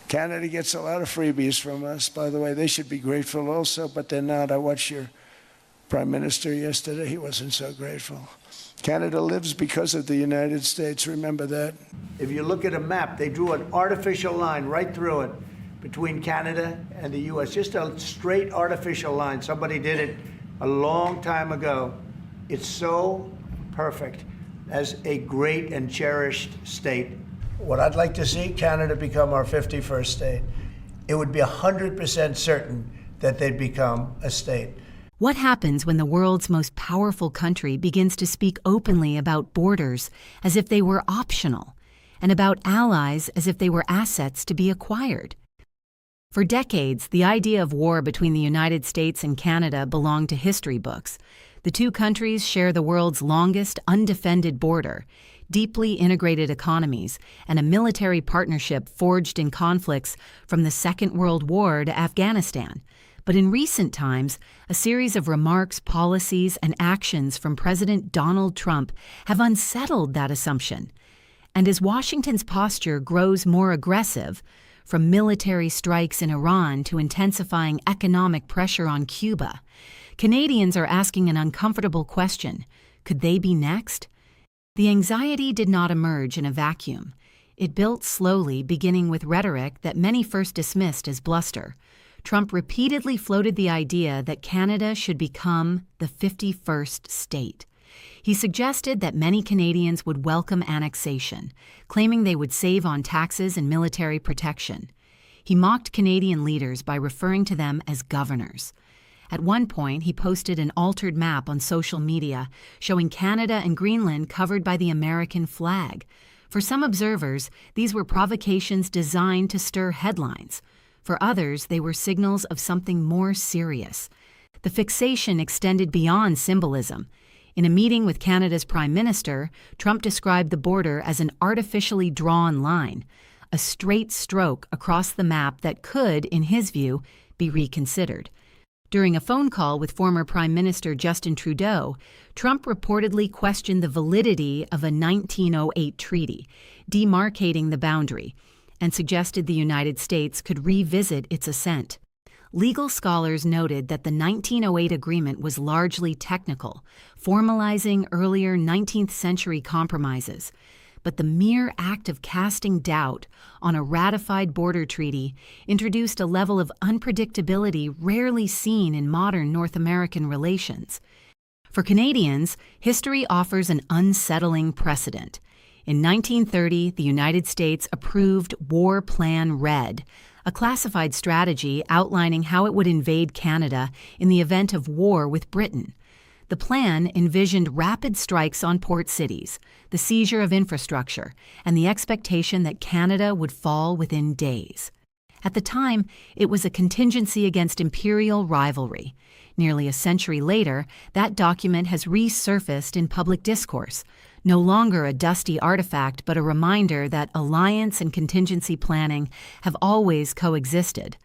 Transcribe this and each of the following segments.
Canada gets a lot of freebies from us, by the way. They should be grateful also, but they're not. I watched your Prime Minister yesterday. He wasn't so grateful. Canada lives because of the United States. Remember that. If you look at a map, they drew an artificial line right through it between Canada and the U.S., just a straight artificial line. Somebody did it a long time ago. It's so perfect as a great and cherished state. What I'd like to see, Canada become our 51st state. It would be 100% certain that they'd become a state. What happens when the world's most powerful country begins to speak openly about borders as if they were optional, and about allies as if they were assets to be acquired? For decades, the idea of war between the United States and Canada belonged to history books. The two countries share the world's longest undefended border, deeply integrated economies, and a military partnership forged in conflicts from the Second World War to Afghanistan. But in recent times, a series of remarks, policies, and actions from President Donald Trump have unsettled that assumption. And as Washington's posture grows more aggressive, from military strikes in Iran to intensifying economic pressure on Cuba, Canadians are asking an uncomfortable question: could they be next? The anxiety did not emerge in a vacuum. It built slowly, beginning with rhetoric that many first dismissed as bluster. Trump repeatedly floated the idea that Canada should become the 51st state. He suggested that many Canadians would welcome annexation, claiming they would save on taxes and military protection. He mocked Canadian leaders by referring to them as governors. At one point, he posted an altered map on social media showing Canada and Greenland covered by the American flag. For some observers, these were provocations designed to stir headlines. For others, they were signals of something more serious. The fixation extended beyond symbolism. In a meeting with Canada's Prime Minister, Trump described the border as an artificially drawn line, a straight stroke across the map that could, in his view, be reconsidered. During a phone call with former Prime Minister Justin Trudeau, Trump reportedly questioned the validity of a 1908 treaty, demarcating the boundary, and suggested the United States could revisit its assent. Legal scholars noted that the 1908 agreement was largely technical, formalizing earlier 19th century compromises. But the mere act of casting doubt on a ratified border treaty introduced a level of unpredictability rarely seen in modern North American relations. For Canadians, history offers an unsettling precedent. In 1930, the United States approved War Plan Red, a classified strategy outlining how it would invade Canada in the event of war with Britain. The plan envisioned rapid strikes on port cities, the seizure of infrastructure, and the expectation that Canada would fall within days. At the time, it was a contingency against imperial rivalry. Nearly a century later, that document has resurfaced in public discourse, no longer a dusty artifact but a reminder that alliance and contingency planning have always coexisted.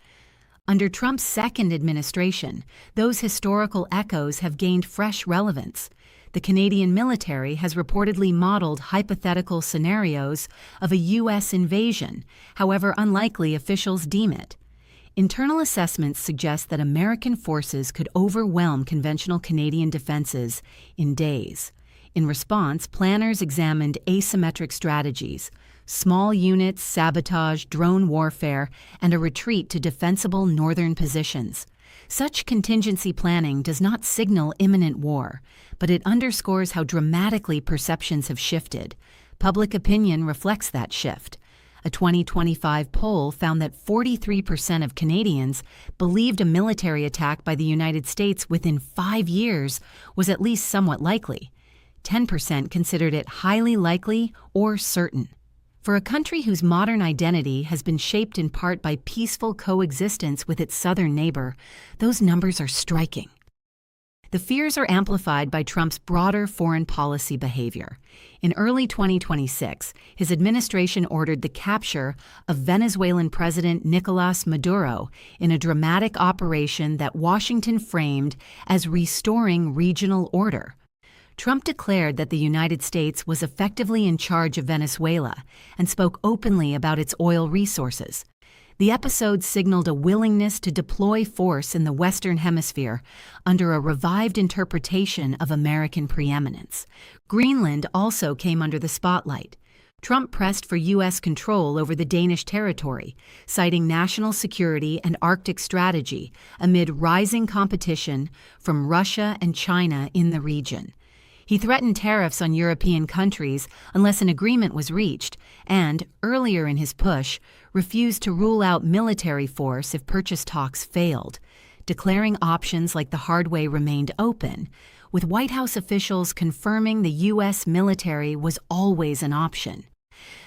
Under Trump's second administration, those historical echoes have gained fresh relevance. The Canadian military has reportedly modeled hypothetical scenarios of a U.S. invasion, however unlikely officials deem it. Internal assessments suggest that American forces could overwhelm conventional Canadian defenses in days. In response, planners examined asymmetric strategies: small units, sabotage, drone warfare, and a retreat to defensible northern positions. Such contingency planning does not signal imminent war, but it underscores how dramatically perceptions have shifted. Public opinion reflects that shift. A 2025 poll found that 43% of Canadians believed a military attack by the United States within 5 years was at least somewhat likely. 10% considered it highly likely or certain. For a country whose modern identity has been shaped in part by peaceful coexistence with its southern neighbor, those numbers are striking. The fears are amplified by Trump's broader foreign policy behavior. In early 2026, his administration ordered the capture of Venezuelan President Nicolas Maduro in a dramatic operation that Washington framed as restoring regional order. Trump declared that the United States was effectively in charge of Venezuela and spoke openly about its oil resources. The episode signaled a willingness to deploy force in the Western Hemisphere under a revived interpretation of American preeminence. Greenland also came under the spotlight. Trump pressed for U.S. control over the Danish territory, citing national security and Arctic strategy amid rising competition from Russia and China in the region. He threatened tariffs on European countries unless an agreement was reached and, earlier in his push, refused to rule out military force if purchase talks failed, declaring options like the hard way remained open, with White House officials confirming the U.S. military was always an option.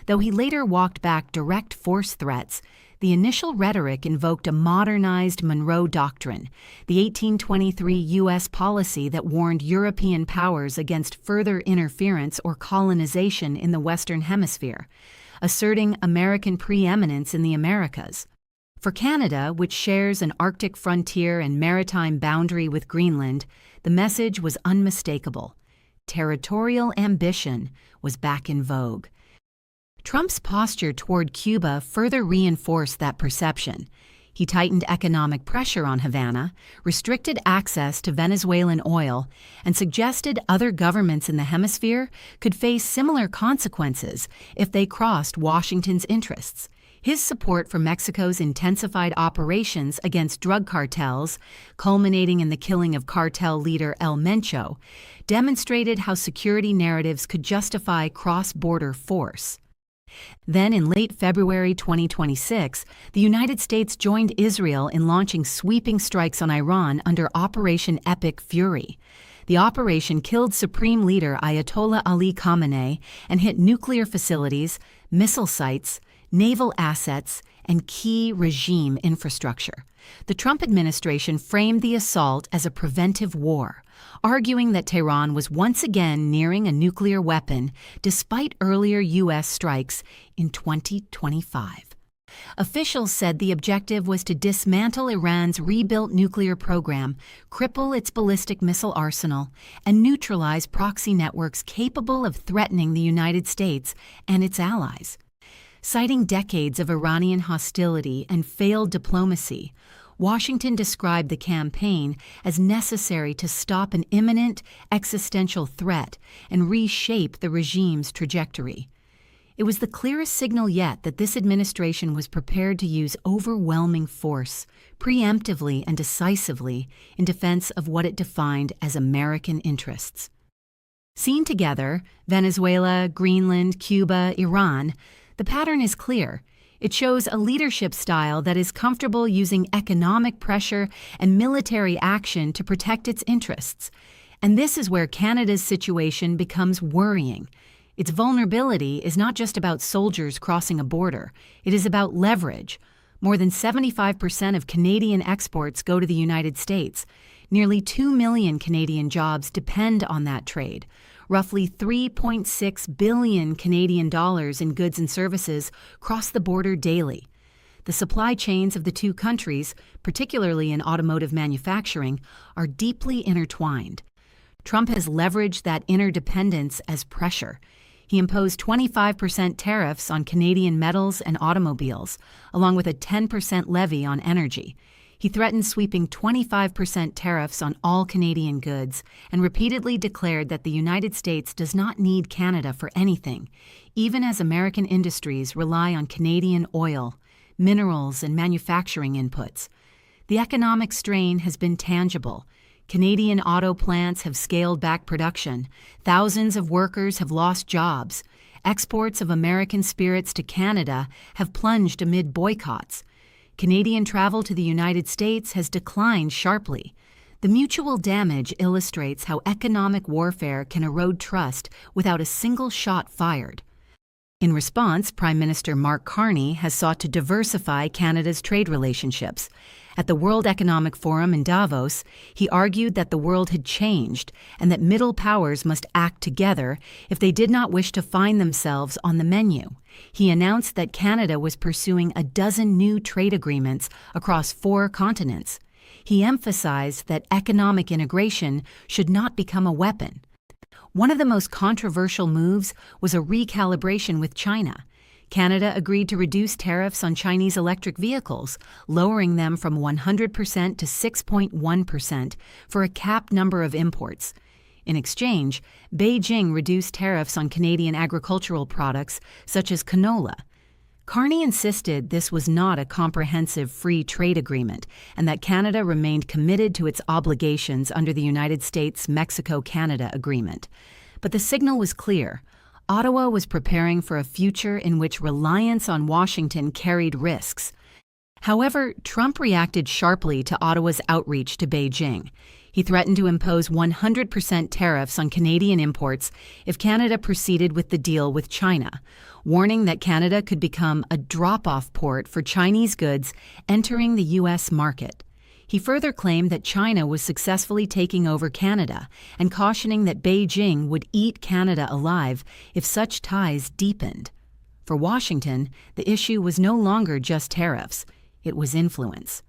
Though he later walked back direct force threats, the initial rhetoric invoked a modernized Monroe Doctrine, the 1823 U.S. policy that warned European powers against further interference or colonization in the Western Hemisphere, asserting American preeminence in the Americas. For Canada, which shares an Arctic frontier and maritime boundary with Greenland, the message was unmistakable. Territorial ambition was back in vogue. Trump's posture toward Cuba further reinforced that perception. He tightened economic pressure on Havana, restricted access to Venezuelan oil, and suggested other governments in the hemisphere could face similar consequences if they crossed Washington's interests. His support for Mexico's intensified operations against drug cartels, culminating in the killing of cartel leader El Mencho, demonstrated how security narratives could justify cross-border force. Then, in late February 2026, the United States joined Israel in launching sweeping strikes on Iran under Operation Epic Fury. The operation killed Supreme Leader Ayatollah Ali Khamenei and hit nuclear facilities, missile sites, naval assets, and key regime infrastructure. The Trump administration framed the assault as a preventive war, arguing that Tehran was once again nearing a nuclear weapon despite earlier U.S. strikes in 2025. Officials said the objective was to dismantle Iran's rebuilt nuclear program, cripple its ballistic missile arsenal, and neutralize proxy networks capable of threatening the United States and its allies. Citing decades of Iranian hostility and failed diplomacy, Washington described the campaign as necessary to stop an imminent existential threat and reshape the regime's trajectory. It was the clearest signal yet that this administration was prepared to use overwhelming force, preemptively and decisively, in defense of what it defined as American interests. Seen together, Venezuela, Greenland, Cuba, Iran, the pattern is clear. It shows a leadership style that is comfortable using economic pressure and military action to protect its interests. And this is where Canada's situation becomes worrying. Its vulnerability is not just about soldiers crossing a border. It is about leverage. More than 75% of Canadian exports go to the United States. Nearly 2 million Canadian jobs depend on that trade. Roughly 3.6 billion Canadian dollars in goods and services cross the border daily. The supply chains of the two countries, particularly in automotive manufacturing, are deeply intertwined. Trump has leveraged that interdependence as pressure. He imposed 25% tariffs on Canadian metals and automobiles, along with a 10% levy on energy. He threatened sweeping 25% tariffs on all Canadian goods and repeatedly declared that the United States does not need Canada for anything, even as American industries rely on Canadian oil, minerals, and manufacturing inputs. The economic strain has been tangible. Canadian auto plants have scaled back production. Thousands of workers have lost jobs. Exports of American spirits to Canada have plunged amid boycotts. Canadian travel to the United States has declined sharply. The mutual damage illustrates how economic warfare can erode trust without a single shot fired. In response, Prime Minister Mark Carney has sought to diversify Canada's trade relationships. At the World Economic Forum in Davos, he argued that the world had changed and that middle powers must act together if they did not wish to find themselves on the menu. He announced that Canada was pursuing a dozen new trade agreements across 4 continents. He emphasized that economic integration should not become a weapon. One of the most controversial moves was a recalibration with China. Canada agreed to reduce tariffs on Chinese electric vehicles, lowering them from 100% to 6.1% for a capped number of imports. In exchange, Beijing reduced tariffs on Canadian agricultural products such as canola. Carney insisted this was not a comprehensive free trade agreement and that Canada remained committed to its obligations under the United States-Mexico-Canada Agreement. But the signal was clear. Ottawa was preparing for a future in which reliance on Washington carried risks. However, Trump reacted sharply to Ottawa's outreach to Beijing. He threatened to impose 100% tariffs on Canadian imports if Canada proceeded with the deal with China, warning that Canada could become a drop-off port for Chinese goods entering the U.S. market. He further claimed that China was successfully taking over Canada and cautioning that Beijing would eat Canada alive if such ties deepened. For Washington, the issue was no longer just tariffs, it was influence.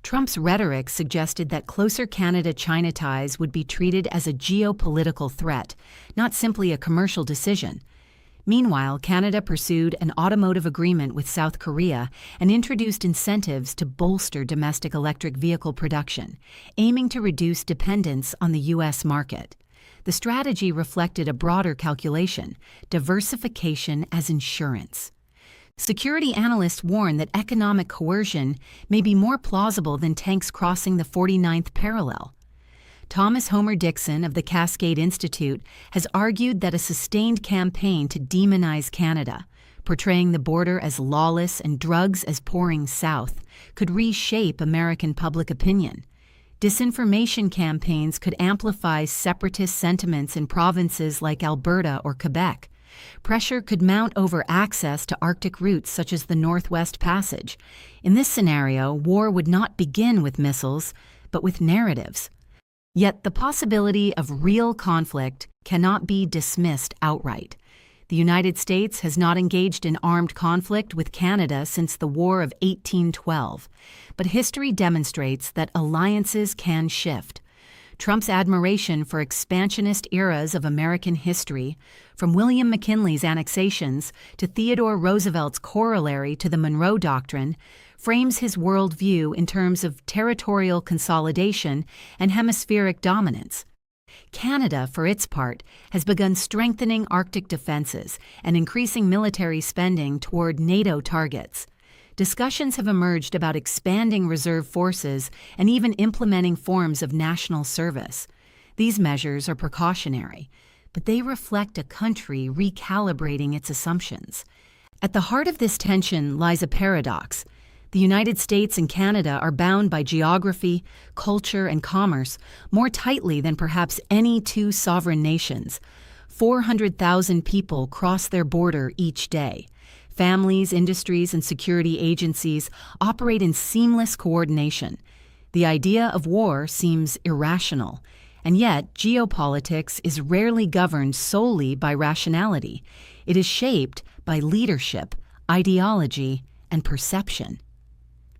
Trump's rhetoric suggested that closer Canada-China ties would be treated as a geopolitical threat, not simply a commercial decision. Meanwhile, Canada pursued an automotive agreement with South Korea and introduced incentives to bolster domestic electric vehicle production, aiming to reduce dependence on the U.S. market. The strategy reflected a broader calculation: diversification as insurance. Security analysts warn that economic coercion may be more plausible than tanks crossing the 49th parallel. Thomas Homer Dixon of the Cascade Institute has argued that a sustained campaign to demonize Canada, portraying the border as lawless and drugs as pouring south, could reshape American public opinion. Disinformation campaigns could amplify separatist sentiments in provinces like Alberta or Quebec. Pressure could mount over access to Arctic routes such as the Northwest Passage. In this scenario, war would not begin with missiles, but with narratives. Yet the possibility of real conflict cannot be dismissed outright. The United States has not engaged in armed conflict with Canada since the War of 1812, but history demonstrates that alliances can shift. Trump's admiration for expansionist eras of American history, from William McKinley's annexations to Theodore Roosevelt's corollary to the Monroe Doctrine, frames his worldview in terms of territorial consolidation and hemispheric dominance. Canada, for its part, has begun strengthening Arctic defenses and increasing military spending toward NATO targets. Discussions have emerged about expanding reserve forces and even implementing forms of national service. These measures are precautionary, but they reflect a country recalibrating its assumptions. At the heart of this tension lies a paradox. The United States and Canada are bound by geography, culture, and commerce more tightly than perhaps any two sovereign nations. 400,000 people cross their border each day. Families, industries, and security agencies operate in seamless coordination. The idea of war seems irrational, and yet geopolitics is rarely governed solely by rationality. It is shaped by leadership, ideology, and perception.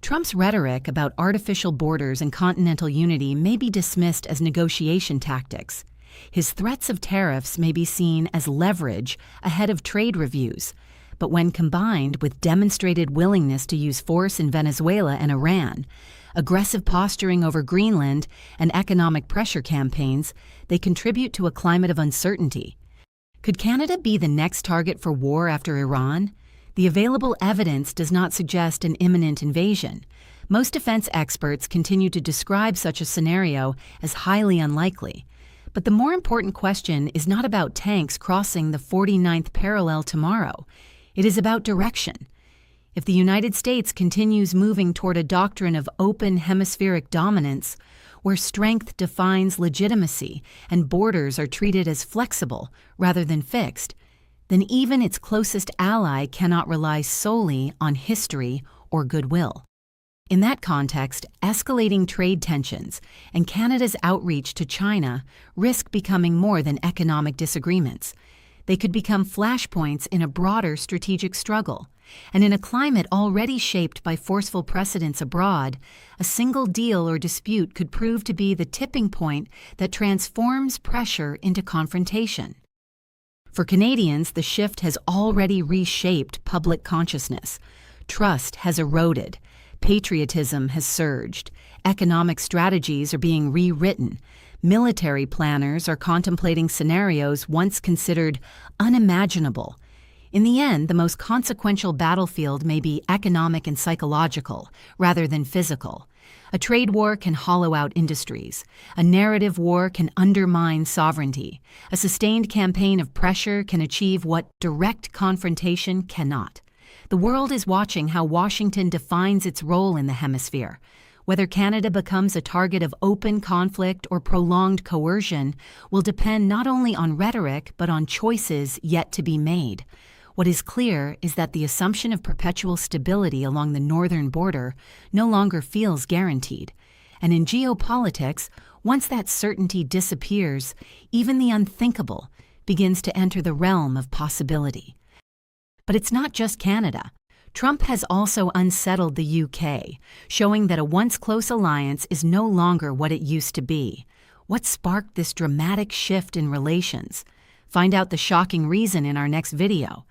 Trump's rhetoric about artificial borders and continental unity may be dismissed as negotiation tactics. His threats of tariffs may be seen as leverage ahead of trade reviews, but when combined with demonstrated willingness to use force in Venezuela and Iran, aggressive posturing over Greenland, and economic pressure campaigns, they contribute to a climate of uncertainty. Could Canada be the next target for war after Iran? The available evidence does not suggest an imminent invasion. Most defense experts continue to describe such a scenario as highly unlikely. But the more important question is not about tanks crossing the 49th parallel tomorrow. It is about direction. If the United States continues moving toward a doctrine of open hemispheric dominance, where strength defines legitimacy and borders are treated as flexible rather than fixed, then even its closest ally cannot rely solely on history or goodwill. In that context, escalating trade tensions and Canada's outreach to China risk becoming more than economic disagreements. They could become flashpoints in a broader strategic struggle. And in a climate already shaped by forceful precedents abroad, a single deal or dispute could prove to be the tipping point that transforms pressure into confrontation. For Canadians, the shift has already reshaped public consciousness. Trust has eroded. Patriotism has surged. Economic strategies are being rewritten. Military planners are contemplating scenarios once considered unimaginable. In the end, the most consequential battlefield may be economic and psychological, rather than physical. A trade war can hollow out industries. A narrative war can undermine sovereignty. A sustained campaign of pressure can achieve what direct confrontation cannot. The world is watching how Washington defines its role in the hemisphere. Whether Canada becomes a target of open conflict or prolonged coercion will depend not only on rhetoric but on choices yet to be made. What is clear is that the assumption of perpetual stability along the northern border no longer feels guaranteed. And in geopolitics, once that certainty disappears, even the unthinkable begins to enter the realm of possibility. But it's not just Canada. Trump has also unsettled the UK, showing that a once close alliance is no longer what it used to be. What sparked this dramatic shift in relations? Find out the shocking reason in our next video.